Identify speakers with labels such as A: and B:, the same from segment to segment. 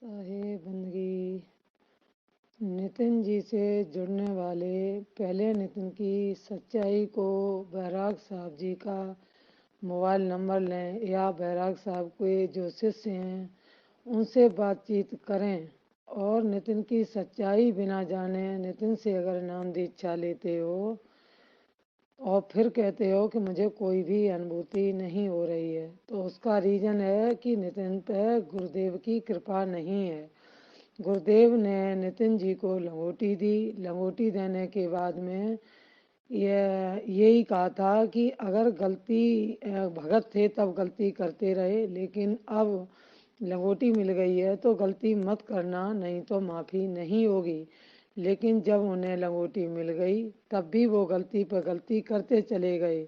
A: साहेबंदगी। नितिन जी से जुड़ने वाले पहले नितिन की सच्चाई को बैराग साहब जी का मोबाइल नंबर लें या बैराग साहब के जो शिष्य हैं उनसे बातचीत करें और नितिन की सच्चाई बिना जाने नितिन से अगर नाम दीक्षा लेते हो और फिर कहते हो कि मुझे कोई भी अनुभूति नहीं हो रही है, तो उसका रीज़न है कि नितिन पे गुरुदेव की कृपा नहीं है। गुरुदेव ने नितिन जी को लंगोटी दी। लंगोटी देने के बाद में यही कहा था कि अगर गलती भगत थे तब गलती करते रहे, लेकिन अब लंगोटी मिल गई है तो गलती मत करना, नहीं तो माफ़ी नहीं होगी। लेकिन जब उन्हें लंगोटी मिल गई तब भी वो गलती पर गलती करते चले गए।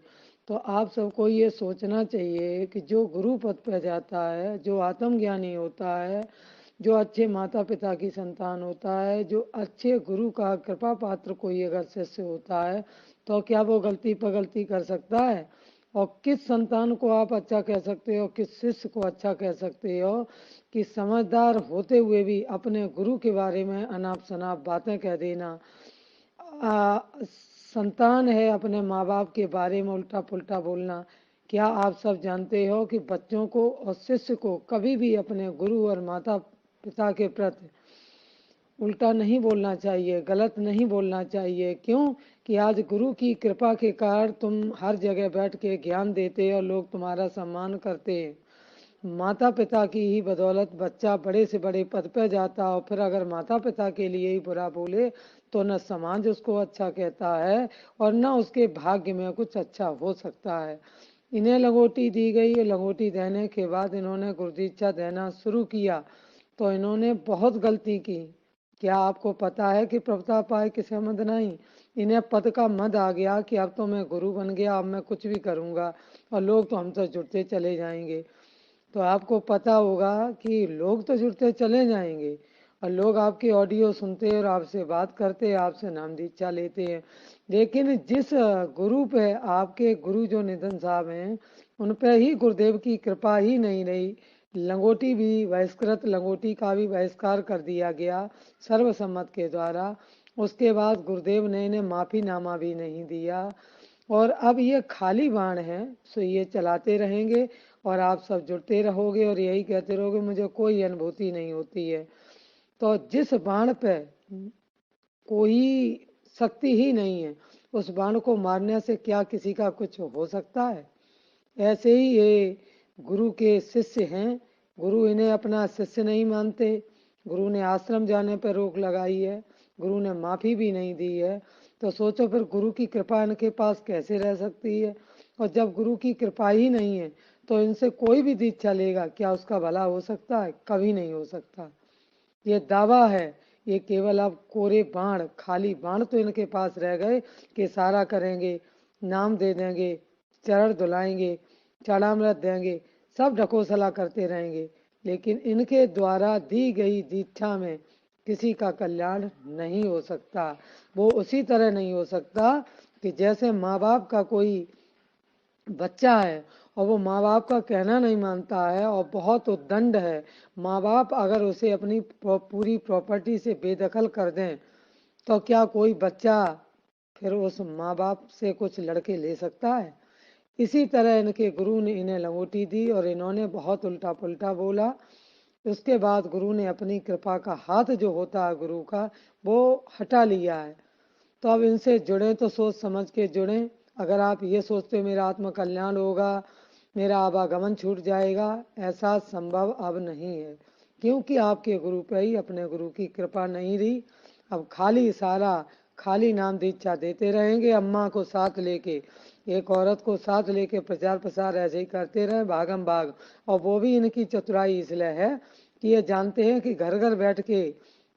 A: तो आप सबको ये सोचना चाहिए कि जो गुरु पद पर जाता है, जो आत्मज्ञानी होता है, जो अच्छे माता पिता की संतान होता है, जो अच्छे गुरु का कृपा पात्र कोई अगर शिष्य होता है, तो क्या वो गलती पर गलती कर सकता है? और किस संतान को आप अच्छा कह सकते हो, किस शिष्य को अच्छा कह सकते हो कि समझदार होते हुए भी अपने गुरु के बारे में अनाप शनाप बातें कह देना। संतान है अपने माँ बाप के बारे में उल्टा पुल्टा बोलना। क्या आप सब जानते हो कि बच्चों को और शिष्य को कभी भी अपने गुरु और माता पिता के प्रति उल्टा नहीं बोलना चाहिए, गलत नहीं बोलना चाहिए। क्यों कि आज गुरु की कृपा के कारण तुम हर जगह बैठ के ज्ञान देते और लोग तुम्हारा सम्मान करते हैं। माता पिता की ही बदौलत बच्चा बड़े से बड़े पद पर जाता और फिर अगर माता पिता के लिए ही बुरा बोले तो न समाज उसको अच्छा कहता है और न उसके भाग्य में कुछ अच्छा हो सकता है। इन्हें लंगोटी दी गई। लंगोटी देने के बाद इन्होंने गुरुदीक्षा देना शुरू किया तो इन्होंने बहुत गलती की। क्या आपको पता है कि प्रभुता पाए किसे मद नहीं? इन्हें पद का मद आ गया कि अब तो मैं गुरु बन गया, अब मैं कुछ भी करूँगा और लोग तो हमसे जुड़ते चले जाएंगे। तो आपको पता होगा कि लोग तो जुड़ते चले जाएंगे और लोग आपकी ऑडियो सुनते और आपसे बात करते, आपसे नाम दीक्षा लेते हैं, लेकिन जिस गुरु पे आपके गुरु जो नितिन साहब हैं उन पे ही गुरुदेव की कृपा ही नहीं रही। लंगोटी भी बहिष्कृत, लंगोटी का भी बहिष्कार कर दिया गया सर्वसम्मत के द्वारा। उसके बाद गुरुदेव ने इन्हें माफ़ीनामा भी नहीं दिया और अब ये खाली बाण है, सो ये चलाते रहेंगे और आप सब जुड़ते रहोगे और यही कहते रहोगे मुझे कोई अनुभूति नहीं होती है। तो जिस बाण पे कोई शक्ति ही नहीं है उस बाण को मारने से क्या किसी का कुछ हो सकता है? ऐसे ही ये गुरु के शिष्य हैं। गुरु इन्हें अपना शिष्य नहीं मानते। गुरु ने आश्रम जाने पर रोक लगाई है, गुरु ने माफ़ी भी नहीं दी है। तो सोचो फिर गुरु की कृपा इनके पास कैसे रह सकती है? और जब गुरु की कृपा ही नहीं है तो इनसे कोई भी दीक्षा लेगा, क्या उसका भला हो सकता है? कभी नहीं हो सकता। ये दावा है, ये केवल अब कोरे बाण, खाली बाण तो इनके पास रह गए कि सारा करेंगे, नाम दे देंगे, चरण धुलाएंगे, चरणामृत देंगे, सब ढकोसला करते रहेंगे, लेकिन इनके द्वारा दी गई दीक्षा में किसी का कल्याण नहीं हो सकता। वो उसी तरह नहीं हो सकता कि जैसे माँ बाप का कोई बच्चा है और वो माँ बाप का कहना नहीं मानता है और बहुत उद्दंड है, माँ बाप अगर उसे अपनी पूरी प्रॉपर्टी से बेदखल कर दें तो क्या कोई बच्चा फिर उस माँ बाप से कुछ लड़के ले सकता है? इसी तरह इनके गुरु ने इन्हें लंगोटी दी और इन्होंने बहुत उल्टा पुल्टा बोला। उसके बाद गुरु ने अपनी कृपा का हाथ जो होता है गुरु का, वो हटा लिया है। तो अब इनसे जुड़े तो सोच समझ के जुड़ें। अगर आप ये सोचते हो मेरा आत्म कल्याण होगा, मेरा आवागमन छूट जाएगा, ऐसा संभव अब नहीं है, क्योंकि आपके गुरु पे ही अपने गुरु की कृपा नहीं रही। अब खाली सारा खाली नाम दीक्षा देते रहेंगे, अम्मा को साथ लेके, एक औरत को साथ लेके प्रचार प्रसार ऐसे ही करते रहे भागम भाग। और वो भी इनकी चतुराई इसलिए है कि ये जानते हैं कि घर घर बैठ के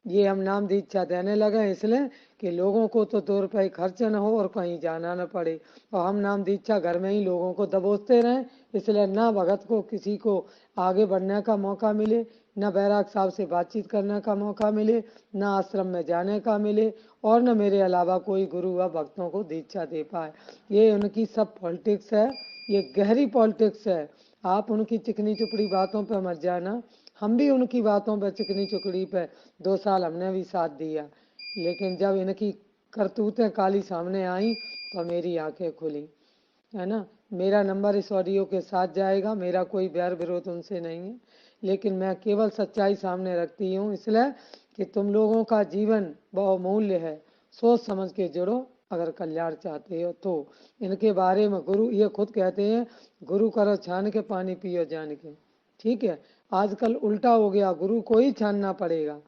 A: ये हम नाम दीक्षा देने लगे इसलिए कि लोगों को तो 2 रुपये खर्च न हो और कहीं जाना न पड़े, और हम नाम दीक्षा घर में ही लोगों को दबोचते रहें, इसलिए ना भगत को किसी को आगे बढ़ने का मौका मिले, न बैराग साहब से बातचीत करने का मौका मिले, न आश्रम में जाने का मिले, और न मेरे अलावा कोई गुरु व भक्तों को दीक्षा दे पाए। ये उनकी सब पॉलिटिक्स है, ये गहरी पॉलिटिक्स है। आप उनकी चिकनी चुपड़ी बातों पर मत जाना। हम भी उनकी बातों पर चिकनी चुकड़ी पे 2 साल हमने भी साथ दिया, लेकिन जब इनकी करतूतें काली सामने आई तो मेरी आंखें खुली, है ना। मेरा नंबर इस ऑडियो के साथ जाएगा, मेरा कोई बैर विरोध उनसे नहीं है, लेकिन मैं केवल सच्चाई सामने रखती हूँ, इसलिए कि तुम लोगों का जीवन बहुमूल्य है। सोच समझ के जुड़ो अगर कल्याण चाहते हो तो। इनके बारे में गुरु ये खुद कहते हैं, गुरु करो छान के, पानी पियो जान के। ठीक है, आजकल उल्टा हो गया, गुरु को ही छानना पड़ेगा,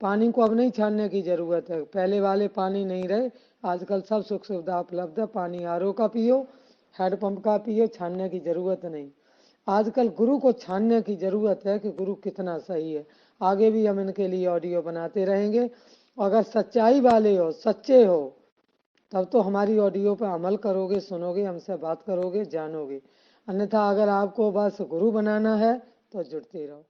A: पानी को अब नहीं छानने की जरूरत है। पहले वाले पानी नहीं रहे, आजकल सब सुख सुविधा उपलब्ध है। पानी आरओ का पियो, हैंडपंप का पियो, छानने की जरूरत नहीं। आजकल गुरु को छानने की जरूरत है कि गुरु कितना सही है। आगे भी हम इनके लिए ऑडियो बनाते रहेंगे। अगर सच्चाई वाले हो, सच्चे हो, तब तो हमारी ऑडियो पर अमल करोगे, सुनोगे, हमसे बात करोगे, जानोगे। अन्यथा अगर आपको बस गुरु बनाना है तो जुड़ते रहो।